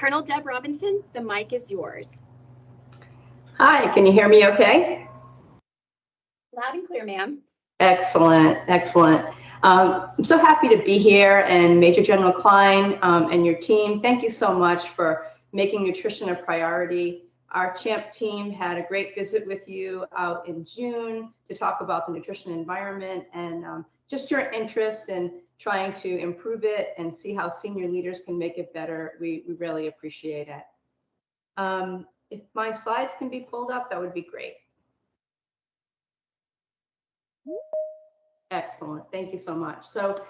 Colonel Deb Robinson, the mic is yours. Hi, can you hear me okay? Loud and clear, ma'am. Excellent, excellent. I'm so happy to be here, and Major General Klein and your team, thank you so much for making nutrition a priority. Our CIMT team had a great visit with you out in June to talk about the nutrition environment and just your interest in trying to improve it and see how senior leaders can make it better. We really appreciate it. If my slides can be pulled up, that would be great. Excellent, thank you so much. So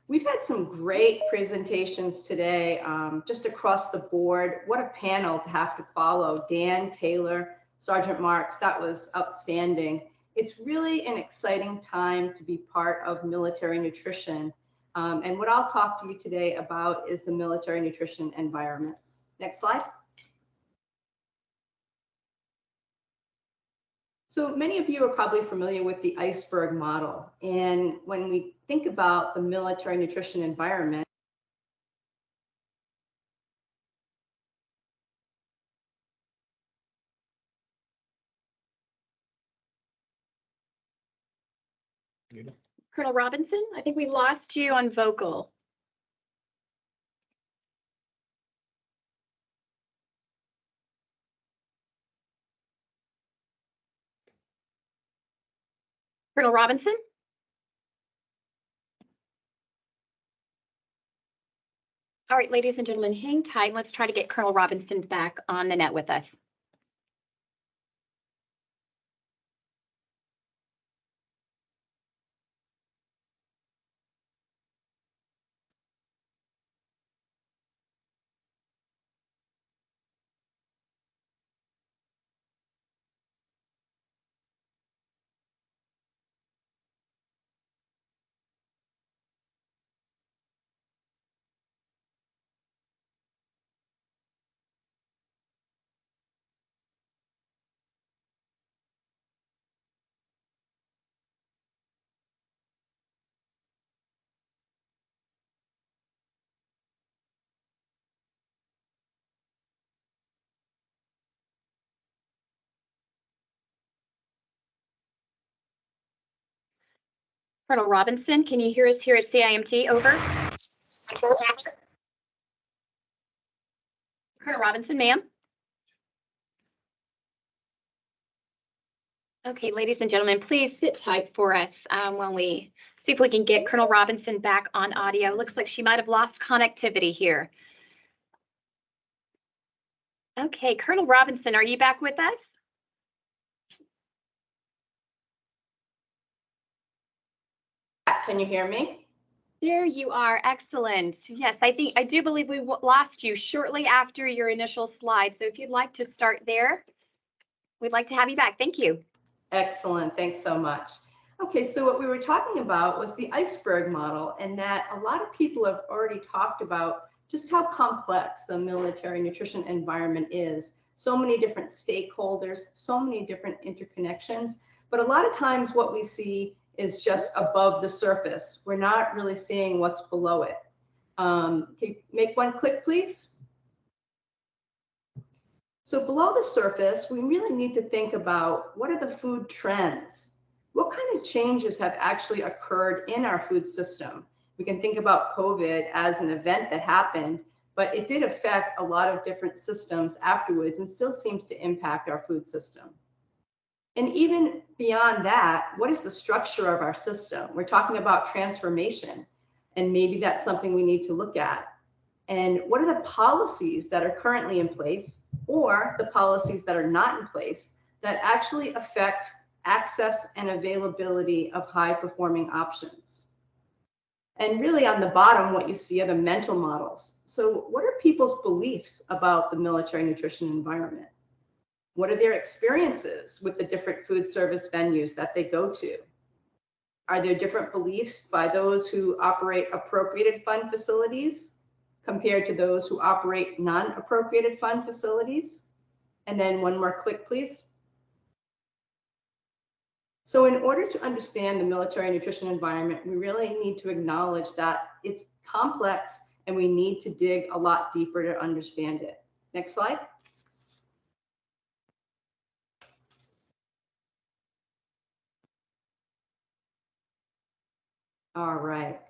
we've had some great presentations today, just across the board. What a panel to have to follow. Dan, Taylor, Sergeant Marks, that was outstanding. It's really an exciting time to be part of military nutrition. And what I'll talk to you today about is the military nutrition environment. Next slide. So many of you are probably familiar with the iceberg model. And when we think about the military nutrition environment, Colonel Robinson, I think we lost you on vocal. Colonel Robinson? All right, ladies and gentlemen, hang tight. Let's try to get Colonel Robinson back on the net with us. Colonel Robinson, can you hear us here at CIMT? Over. Colonel Robinson, ma'am. Okay, ladies and gentlemen, please sit tight for us when we see if we can get Colonel Robinson back on audio. Looks like she might have lost connectivity here. Okay, Colonel Robinson, are you back with us? Can you hear me? There you are. Excellent. Yes, I do believe we lost you shortly after your initial slide. So if you'd like to start there, we'd like to have you back. Thank you. Excellent. Thanks so much. Okay, so what we were talking about was the iceberg model, and that a lot of people have already talked about just how complex the military nutrition environment is. So many different stakeholders, so many different interconnections, but a lot of times what we see is just above the surface. We're not really seeing what's below it. Can you make one click, please? So below the surface, we really need to think about what are the food trends? What kind of changes have actually occurred in our food system? We can think about COVID as an event that happened, but it did affect a lot of different systems afterwards and still seems to impact our food system. And even beyond that, what is the structure of our system? We're talking about transformation, and maybe that's something we need to look at. And what are the policies that are currently in place, or the policies that are not in place, that actually affect access and availability of high-performing options? And really on the bottom, what you see are the mental models. So what are people's beliefs about the military nutrition environment? What are their experiences with the different food service venues that they go to? Are there different beliefs by those who operate appropriated fund facilities compared to those who operate non-appropriated fund facilities? And then one more click, please. So in order to understand the military nutrition environment, we really need to acknowledge that it's complex and we need to dig a lot deeper to understand it. Next slide. All right.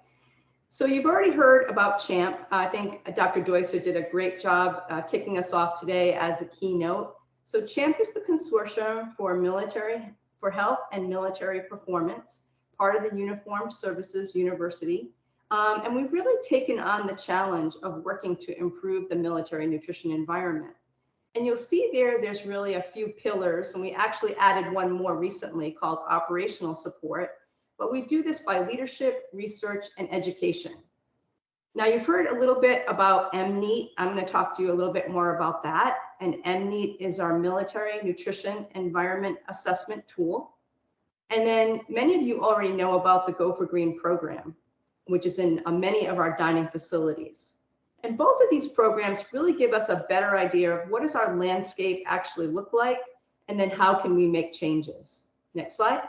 So you've already heard about CHAMP. I think Dr. Deusser did a great job kicking us off today as a keynote. So CHAMP is the Consortium for Health and Military Performance, part of the Uniformed Services University. And we've really taken on the challenge of working to improve the military nutrition environment. And you'll see there's really a few pillars, and we actually added one more recently called operational support. But we do this by leadership, research, and education. Now, you've heard a little bit about MNEAT. I'm going to talk to you a little bit more about that. And MNEAT is our Military Nutrition Environment Assessment Tool. And then many of you already know about the Go for Green program, which is in many of our dining facilities. And both of these programs really give us a better idea of what does our landscape actually look like, and then how can we make changes. Next slide.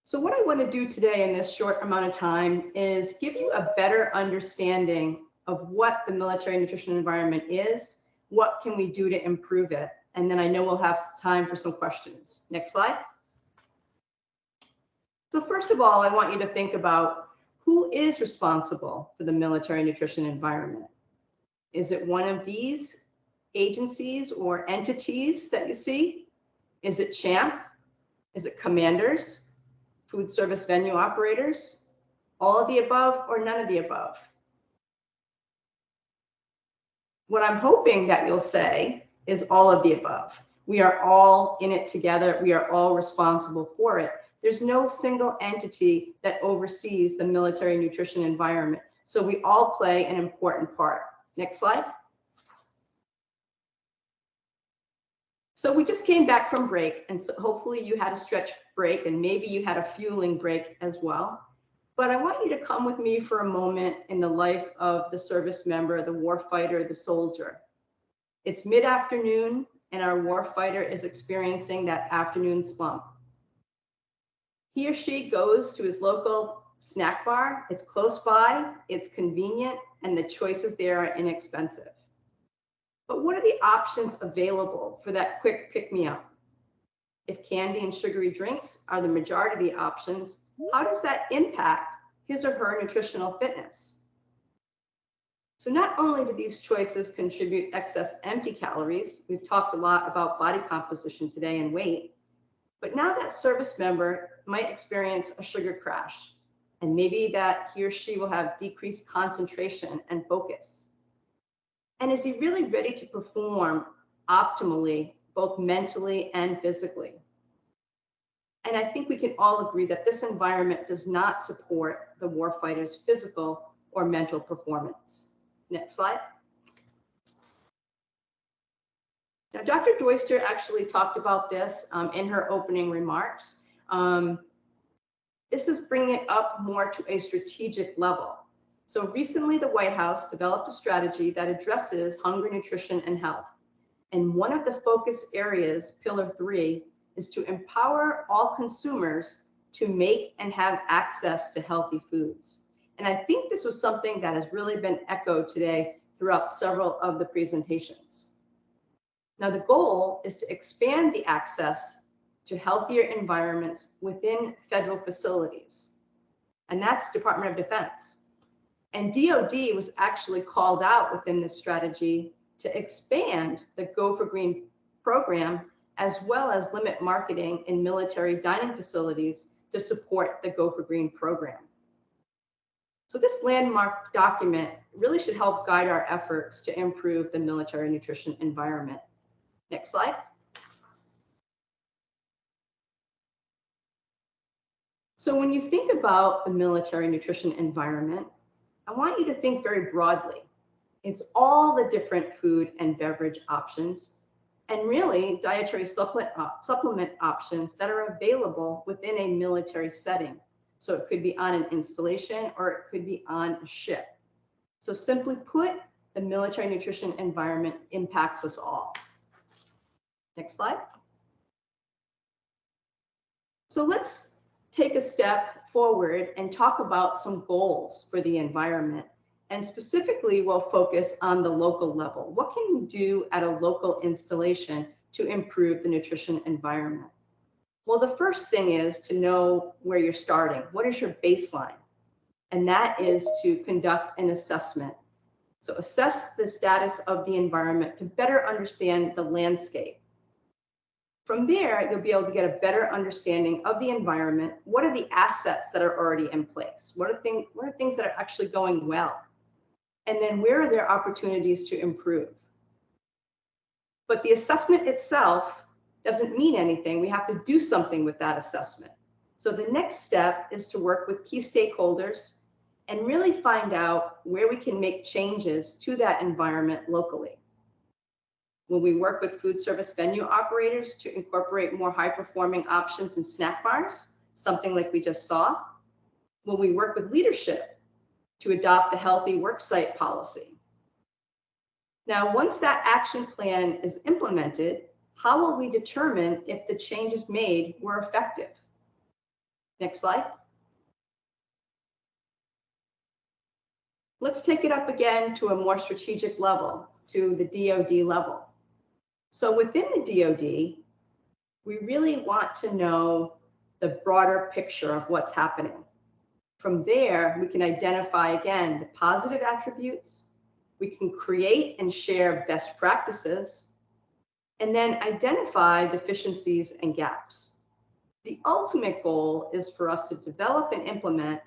So what I want to do today in this short amount of time is give you a better understanding of what the military nutrition environment is, what can we do to improve it, and then I know we'll have time for some questions. Next slide. So first of all, I want you to think about who is responsible for the military nutrition environment. Is it one of these agencies or entities that you see? Is it CHAMP? Is it commanders? Food service venue operators? All of the above or none of the above? What I'm hoping that you'll say is all of the above. We are all in it together. We are all responsible for it. There's no single entity that oversees the military nutrition environment. So we all play an important part. Next slide. So we just came back from break, and so hopefully you had a stretch break, and maybe you had a fueling break as well. But I want you to come with me for a moment in the life of the service member, the warfighter, the soldier. It's mid-afternoon, and our warfighter is experiencing that afternoon slump. He or she goes to his local snack bar. It's close by, it's convenient, and the choices there are inexpensive. But what are the options available for that quick pick-me-up? If candy and sugary drinks are the majority of the options, how does that impact his or her nutritional fitness? So not only do these choices contribute excess empty calories, we've talked a lot about body composition today and weight, but now that service member might experience a sugar crash, and maybe that he or she will have decreased concentration and focus. And is he really ready to perform optimally, both mentally and physically? And I think we can all agree that this environment does not support the warfighter's physical or mental performance. Next slide. Now, Dr. Deusser actually talked about this in her opening remarks. This is bringing it up more to a strategic level. So recently, the White House developed a strategy that addresses hunger, nutrition, and health. And one of the focus areas, Pillar 3, is to empower all consumers to make and have access to healthy foods. And I think this was something that has really been echoed today throughout several of the presentations. Now, the goal is to expand the access to healthier environments within federal facilities. And that's Department of Defense. And DoD was actually called out within this strategy to expand the Go for Green program, as well as limit marketing in military dining facilities to support the Go for Green program. So this landmark document really should help guide our efforts to improve the military nutrition environment. Next slide. So when you think about the military nutrition environment, I want you to think very broadly. It's all the different food and beverage options, and really dietary supplement options that are available within a military setting. So it could be on an installation or it could be on a ship. So simply put, the military nutrition environment impacts us all. Next slide. So let's take a step forward and talk about some goals for the environment. And specifically, we'll focus on the local level. What can you do at a local installation to improve the nutrition environment? Well, the first thing is to know where you're starting. What is your baseline? And that is to conduct an assessment. So assess the status of the environment to better understand the landscape. From there, you'll be able to get a better understanding of the environment. What are the assets that are already in place? What are things that are actually going well? And then where are there opportunities to improve? But the assessment itself doesn't mean anything. We have to do something with that assessment. So the next step is to work with key stakeholders and really find out where we can make changes to that environment locally. Will we work with food service venue operators to incorporate more high-performing options in snack bars, something like we just saw? Will we work with leadership to adopt a healthy worksite policy? Now, once that action plan is implemented, how will we determine if the changes made were effective? Next slide. Let's take it up again to a more strategic level, to the DoD level. So within the DoD, we really want to know the broader picture of what's happening. From there, we can identify, again, the positive attributes. We can create and share best practices, and then identify deficiencies and gaps. The ultimate goal is for us to develop and implement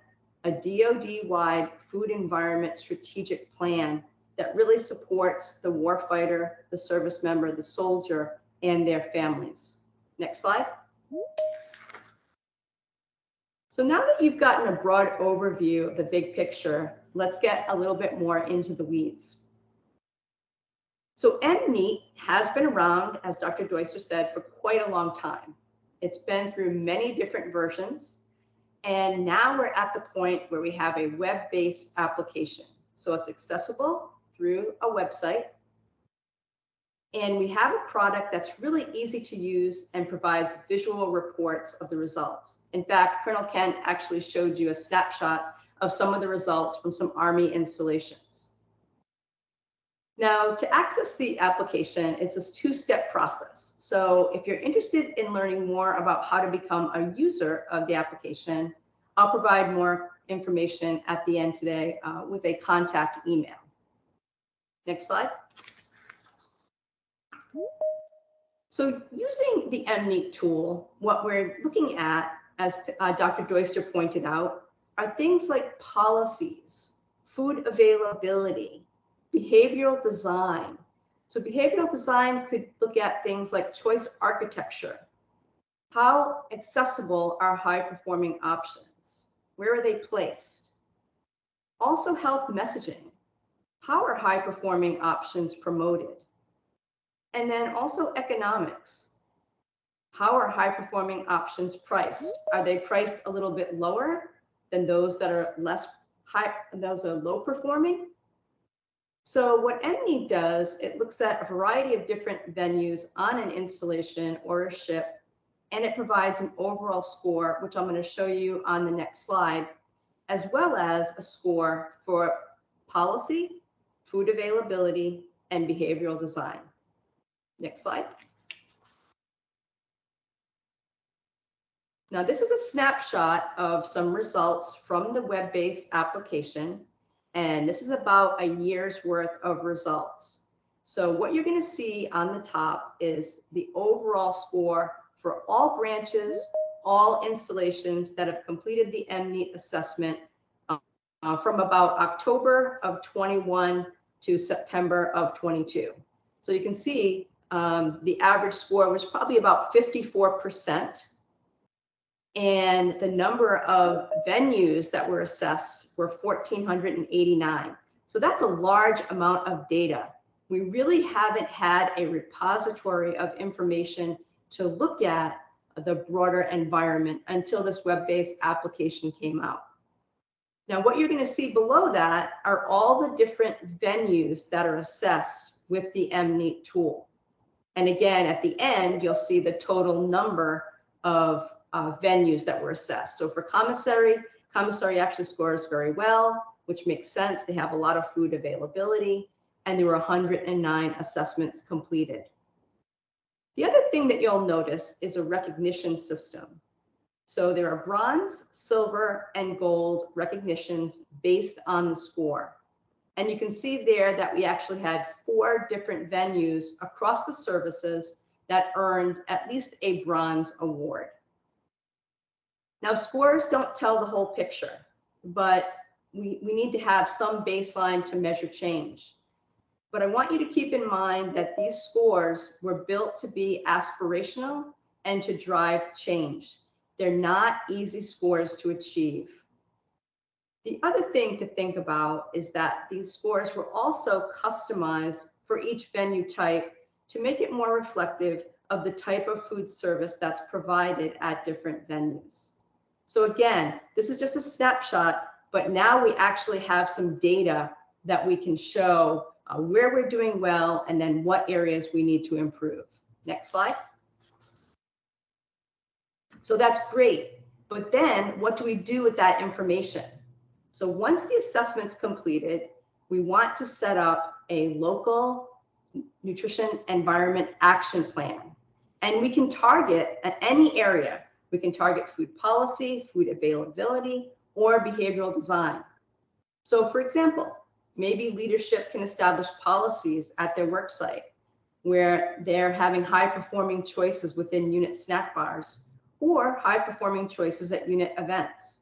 a DoD-wide food environment strategic plan that really supports the warfighter, the service member, the soldier, and their families. Next slide. So now that you've gotten a broad overview of the big picture, let's get a little bit more into the weeds. So MNEAT has been around, as Dr. Deusser said, for quite a long time. It's been through many different versions. And now we're at the point where we have a web-based application. So it's accessible through a website. And we have a product that's really easy to use and provides visual reports of the results. In fact, Colonel Kent actually showed you a snapshot of some of the results from some Army installations. Now, to access the application, it's a two-step process. So if you're interested in learning more about how to become a user of the application, I'll provide more information at the end today with a contact email. Next slide. So using the MNEAT tool, what we're looking at, as Dr. Deusser pointed out, are things like policies, food availability, behavioral design. So behavioral design could look at things like choice architecture. How accessible are high-performing options? Where are they placed? Also health messaging. How are high-performing options promoted? And then also economics. How are high-performing options priced? Are they priced a little bit lower than those that are less high, those are low performing? So what MNEAT does, it looks at a variety of different venues on an installation or a ship, and it provides an overall score, which I'm going to show you on the next slide, as well as a score for policy, food availability, and behavioral design. Next slide. Now, this is a snapshot of some results from the web-based application, and this is about a year's worth of results. So what you're going to see on the top is the overall score for all branches, all installations that have completed the MNEAT assessment from about October of 21 to September of 22. So you can see the average score was probably about 54%. And the number of venues that were assessed were 1,489. So that's a large amount of data. We really haven't had a repository of information to look at the broader environment until this web-based application came out. Now, what you're going to see below that are all the different venues that are assessed with the MNEAT tool. And again, at the end, you'll see the total number of venues that were assessed. So for commissary actually scores very well, which makes sense. They have a lot of food availability, and there were 109 assessments completed. The other thing that you'll notice is a recognition system. So there are bronze, silver, and gold recognitions based on the score. And you can see there that we actually had 4 different venues across the services that earned at least a bronze award. Now, scores don't tell the whole picture, but we need to have some baseline to measure change. But I want you to keep in mind that these scores were built to be aspirational and to drive change. They're not easy scores to achieve. The other thing to think about is that these scores were also customized for each venue type to make it more reflective of the type of food service that's provided at different venues. So again, this is just a snapshot, but now we actually have some data that we can show where we're doing well and then what areas we need to improve. Next slide. So that's great, but then what do we do with that information? So once the assessment's completed, we want to set up a local nutrition environment action plan. And we can target at any area. We can target food policy, food availability, or behavioral design. So for example, maybe leadership can establish policies at their work site where they're having high performing choices within unit snack bars or high performing choices at unit events.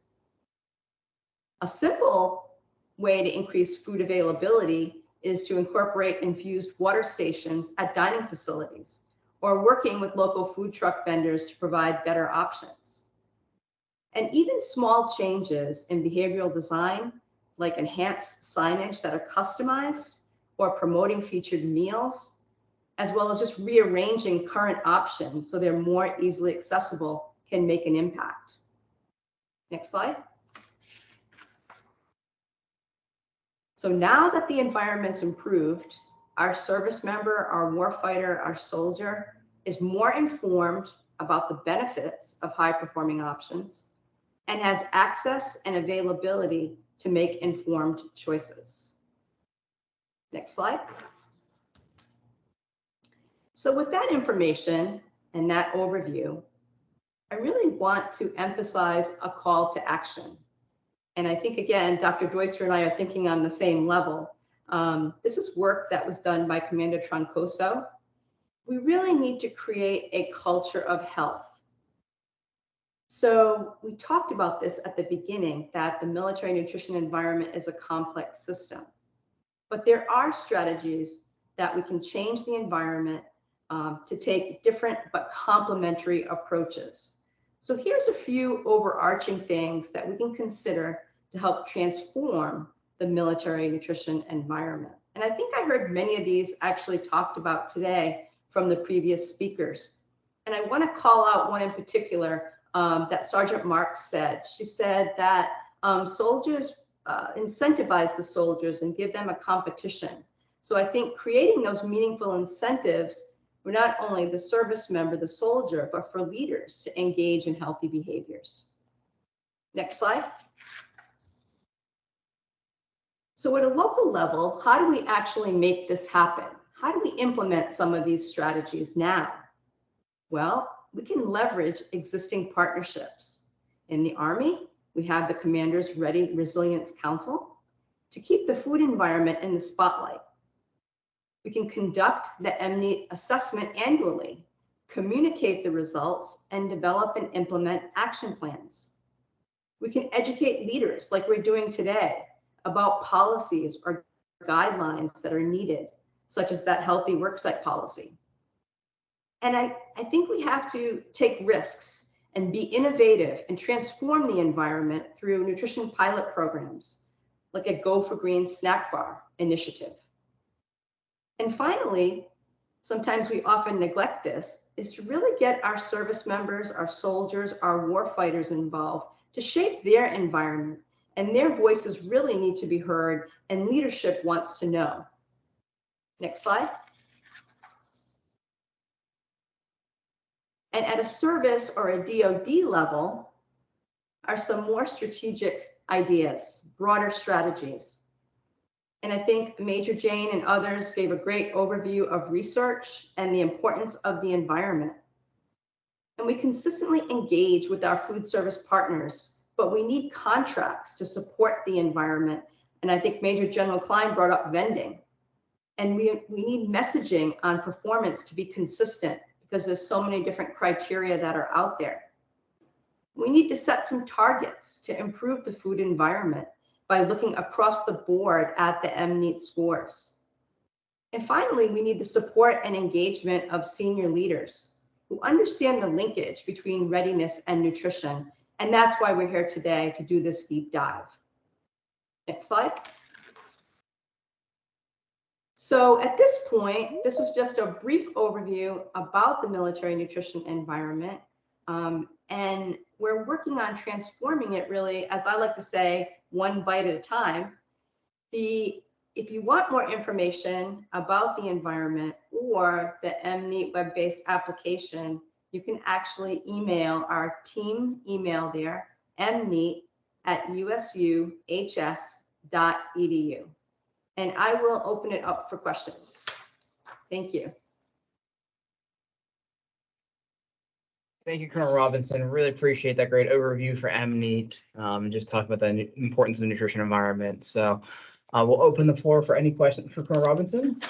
A simple way to increase food availability is to incorporate infused water stations at dining facilities or working with local food truck vendors to provide better options. And even small changes in behavioral design, like enhanced signage that are customized or promoting featured meals, as well as just rearranging current options so they're more easily accessible, can make an impact. Next slide. So now that the environment's improved, our service member, our warfighter, our soldier is more informed about the benefits of high-performing options and has access and availability to make informed choices. Next slide. So with that information and that overview, I really want to emphasize a call to action. And I think, again, Dr. Doyster and I are thinking on the same level. This is work that was done by Commander Troncoso. We really need to create a culture of health. So we talked about this at the beginning, that the military nutrition environment is a complex system. But there are strategies that we can change the environment to take different but complementary approaches. So here's a few overarching things that we can consider to help transform the military nutrition environment. And I think I heard many of these actually talked about today from the previous speakers. And I want to call out one in particular that Sergeant Marks said. She said that soldiers incentivize the soldiers and give them a competition. So I think creating those meaningful incentives for not only the service member, the soldier, but for leaders to engage in healthy behaviors. Next slide. So at a local level, how do we actually make this happen? How do we implement some of these strategies now? Well, we can leverage existing partnerships. In the Army, we have the Commander's Ready Resilience Council to keep the food environment in the spotlight. We can conduct the MNEAT assessment annually, communicate the results, and develop and implement action plans. We can educate leaders like we're doing today about policies or guidelines that are needed, such as that healthy worksite policy. And I think we have to take risks and be innovative and transform the environment through nutrition pilot programs, like a Go for Green snack bar initiative. And finally, sometimes we often neglect this, is to really get our service members, our soldiers, our warfighters involved to shape their environment. And their voices really need to be heard, and leadership wants to know. Next slide. And at a service or a DoD level are some more strategic ideas, broader strategies. And I think Major Jane and others gave a great overview of research and the importance of the environment. And we consistently engage with our food service partners, but we need contracts to support the environment. And I think Major General Klein brought up vending. And we need messaging on performance to be consistent because there's so many different criteria that are out there. We need to set some targets to improve the food environment by looking across the board at the MNEAT scores. And finally, we need the support and engagement of senior leaders who understand the linkage between readiness and nutrition. And that's why we're here today to do this deep dive. Next slide. So at this point, this was just a brief overview about the military nutrition environment. And we're working on transforming it really, as I like to say, one bite at a time. If you want more information about the environment or the MNEAT web-based application, you can actually email our team email there, mneat@usuhs.edu. And I will open it up for questions. Thank you. Thank you, Colonel Robinson. Really appreciate that great overview for MNEAT, just talking about the importance of the nutrition environment. So we'll open the floor for any questions for Colonel Robinson.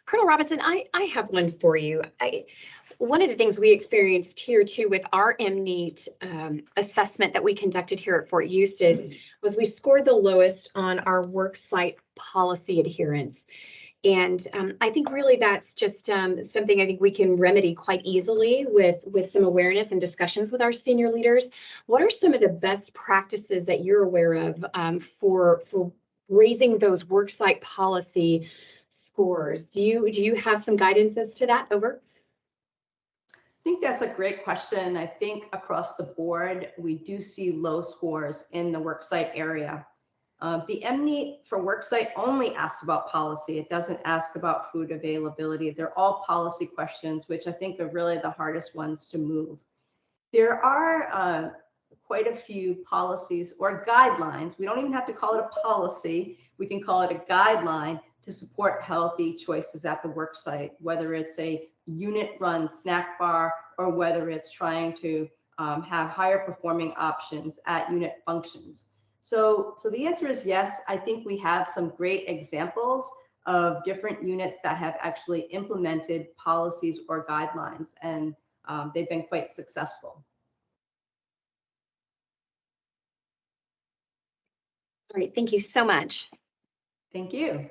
Colonel Robinson, I have one for you. One of the things we experienced here too with our MNEAT assessment that we conducted here at Fort Eustis was we scored the lowest on our worksite policy adherence. And I think really that's just something I think we can remedy quite easily with some awareness and discussions with our senior leaders. What are some of the best practices that you're aware of for raising those worksite policy scores? Do you have some guidance as to that? Over. I think that's a great question. I think across the board, we do see low scores in the worksite area. The MNEAT for worksite only asks about policy. It doesn't ask about food availability. They're all policy questions, which I think are really the hardest ones to move. There are quite a few policies or guidelines. We don't even have to call it a policy. We can call it a guideline to support healthy choices at the worksite, whether it's a unit-run snack bar or whether it's trying to have higher performing options at unit functions. So the answer is yes. I think we have some great examples of different units that have actually implemented policies or guidelines, and they've been quite successful. All right, thank you so much. Thank you.